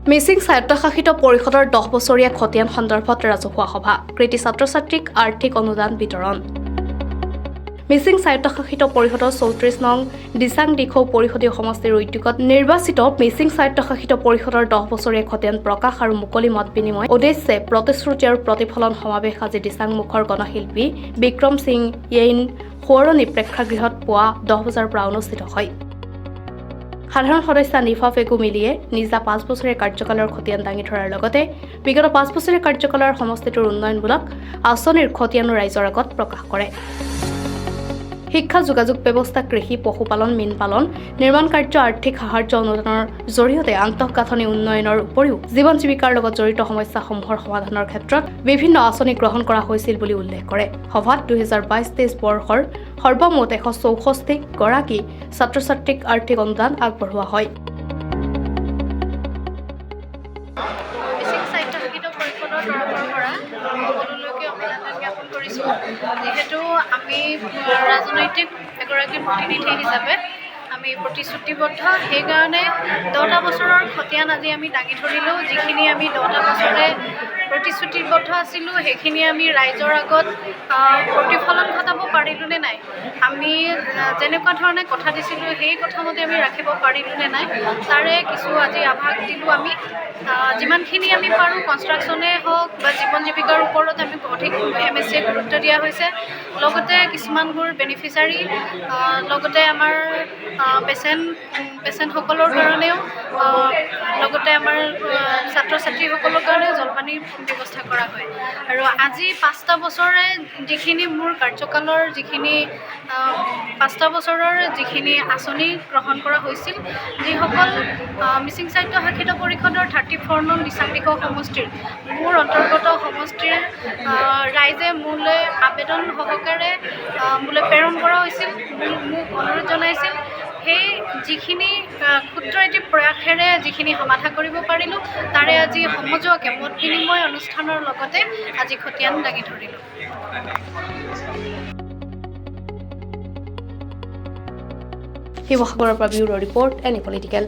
মিচিং স্বায়ত্তশাসিত পৰিষদৰ 10 বছৰীয়া খতিয়ান সন্দৰ্ভত ৰাজহুৱা সভা, কৃতি ছাত্ৰ-ছাত্ৰীক আৰ্থিক অনুদান বিতৰণ। মিচিং স্বায়ত্তশাসিত পৰিষদৰ 34 নং দিচাং দিখৌ পৰিষদীয় সমষ্টিৰ উদ্যোগত নিৰ্বাচিত মিচিং স্বায়ত্তশাসিত পৰিষদৰ 10 বছৰীয়া খতিয়ান প্ৰকাশ আৰু মুকলি মত বিনিময় উদ্দেশ্যে প্ৰতিশ্ৰুতি আৰু প্ৰতিফলন সমাৱেশ আজি দিচাংমুখৰ গণশিল্পী বিক্ৰম সিং য়েইন সোঁৱৰণী প্ৰেক্ষাগৃহত পুৱা 10 বজাৰ পৰা অনুষ্ঠিত হয়। সাধাৰণ সদস্য নিফা ফেগু মিলিয়ে নিজা 5 বছৰীয়া কাৰ্যকালৰ খতিয়ান দাঙি ধৰাৰ লগতে বিগত 5 বছৰীয়া কাৰ্যকালৰ সমষ্টিটোৰ উন্নয়নমূলক আঁচনিৰ খতিয়ানো ৰাইজৰ আগত প্ৰকাশ কৰে। শিক্ষা, যোগাযোগ ব্যৱস্থা, কৃষি, পশুপালন, মীন পালন, নিৰ্মাণ কাৰ্য, আৰ্থিক সাহায্য অনুদানৰ জৰিয়তে আন্তঃগাঁথনি উন্নয়নৰ উপৰিও জীৱন জীৱিকাৰ লগত জড়িত সমস্যাসমূহৰ সমাধানৰ ক্ষেত্ৰত বিভিন্ন আঁচনি গ্ৰহণ কৰা হৈছিল বুলি উল্লেখ কৰে। সভাত 2022-23 বৰ্ষৰ সৰ্বমুঠ 164 গৰাকী ছাত্ৰ-ছাত্ৰীক আৰ্থিক অনুদান আগবঢ়োৱা হয়। যিহেতু আমি ৰাজনৈতিক এগৰাকী প্ৰতিনিধি হিচাপে আমি প্ৰতিশ্ৰুতিবদ্ধ, সেইকাৰণে 10টা বছৰৰ খতিয়ান আজি আমি দাঙি ধৰিলোঁ। যিখিনি আমি 10টা বছৰে প্ৰতিশ্ৰুতিবদ্ধ আছিলোঁ সেইখিনি আমি ৰাইজৰ আগত প্ৰতিফলন ঘটাব পাৰিলোঁ নে নাই, আমি যেনেকুৱা ধৰণে কথা দিছিলোঁ সেই কথামতে আমি ৰাখিব পাৰিলোঁ নে নাই, তাৰে কিছু আজি আভাস দিলোঁ। আমি যিমানখিনি আমি পাৰোঁ কনষ্ট্ৰাকশ্যনে হওক বা জীৱন জীৱিকাৰ ওপৰত আমি অধিক MSC গুৰুত্ব দিয়া হৈছে। লগতে কিছুমানবোৰ বেনিফিচাৰী, লগতে আমাৰ পেচেণ্টসকলৰ কাৰণেও, লগতে আমাৰ ছাত্ৰ ছাত্ৰীসকলৰ কাৰণেও জলপানীৰ ব্যৱস্থা কৰা হয়। আৰু আজি 5টা বছৰে যিখিনি মোৰ কাৰ্যকালৰ যিখিনি 5টা বছৰৰ যিখিনি আঁচনি গ্ৰহণ কৰা হৈছিল, যিসকল মিচিং স্বায়ত্তশাসিত পৰিষদৰ 34 নং দিচাং দিখৌ সমষ্টিৰ মোৰ অন্তৰ্গত সমষ্টিৰ ৰাইজে মোলৈ আবেদন সহকাৰে মোলৈ প্ৰেৰণ কৰা হৈছিল, মোক অনুৰোধ জনাইছিল, সেই যিখিনি ক্ষুদ্ৰ এটি প্ৰয়াসেৰে যিখিনি সমাধা কৰিব পাৰিলোঁ, তাৰে আজি সমজুৱাকে মত বিনিময় অনুষ্ঠানৰ লগতে আজি খতিয়ান দাঙি ধৰিলোঁ। শিৱসাগৰৰ পৰা ব্যুৰো ৰিপৰ্ট, এনি পলিটিকেল।